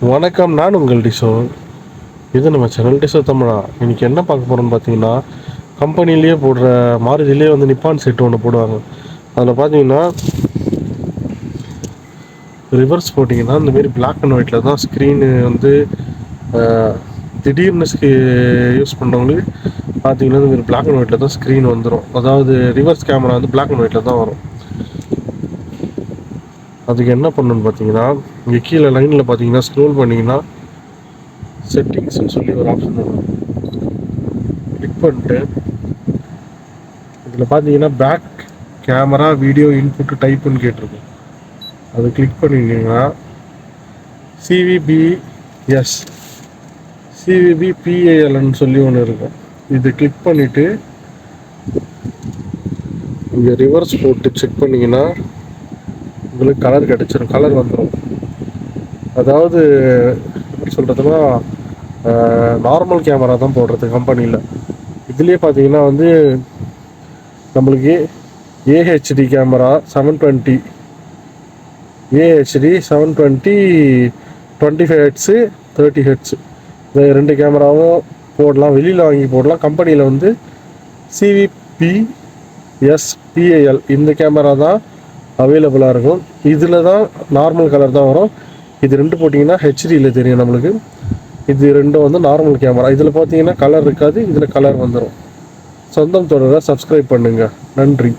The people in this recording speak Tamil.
வணக்கம், நான் உங்கள் டிஷோ. இது நம்ம சேனல் டிஷோ தமிழா. இன்றைக்கி என்ன பார்க்க போகிறோம்னு பார்த்தீங்கன்னா, கம்பெனிலேயே போடுற மாருதிலேயே வந்து நிப்பான் செட் ஒன்று போடுவாங்க. அதில் பார்த்தீங்கன்னா ரிவர்ஸ் போட்டிங்கன்னா இந்தமாரி பிளாக் அண்ட் ஒயிட்டில் தான் ஸ்க்ரீனு வந்து திடீர்னு யூஸ் பண்ணுறவங்களுக்கு பார்த்தீங்கன்னா இந்தமாரி பிளாக் அண்ட் ஒயிட்டில் தான் ஸ்க்ரீன் வந்துடும். அதாவது ரிவர்ஸ் கேமரா வந்து பிளாக் அண்ட் ஒயிட்டில் தான் வரும். அதுக்கு என்ன பண்ணணுன்னு பார்த்தீங்கன்னா, இங்கே கீழே லைனில் பார்த்தீங்கன்னா ஸ்க்ரோல் பண்ணிங்கன்னா செட்டிங்ஸ்னு சொல்லி ஒரு ஆப்ஷன் வரும். கிளிக் பண்ணிட்டு இதில் பார்த்தீங்கன்னா பேக் கேமரா வீடியோ இன்புட் டைப்புன்னு கேட்டிருக்கும். அதை கிளிக் பண்ணிங்கன்னா சிவிபிபிஏஎல்னு சொல்லி ஒன்று இருக்கும். இது கிளிக் பண்ணிவிட்டு இங்கே ரிவர்ஸ் போட்டு செக் பண்ணிங்கன்னா உங்களுக்கு கலர் கிடச்சிரும், கலர் வந்துடும். அதாவது எப்படி சொல்கிறதுனா நார்மல் கேமரா தான் போடுறது கம்பெனியில். இதுலேயே பார்த்தீங்கன்னா வந்து நம்மளுக்கு AHD camera 720 AHD 720 25 heads 30 heads இந்த ரெண்டு கேமராவும் போடலாம், வெளியில் வாங்கி போடலாம். கம்பெனியில் வந்து சிவிபிஎஸ்பிஏஎல் இந்த கேமரா தான் அவைலபிளாக இருக்கும். இதில் தான் நார்மல் கலர் தான் வரும். இது ரெண்டு போட்டிங்கன்னா ஹெச்டியில் தெரியும் நம்மளுக்கு. இது ரெண்டும் வந்து நார்மல் கேமரா. இதில் பார்த்தீங்கன்னா கலர் இருக்காது, இதில் கலர் வந்துடும். சொந்தம் தொடர சப்ஸ்கிரைப் பண்ணுங்கள். நன்றி.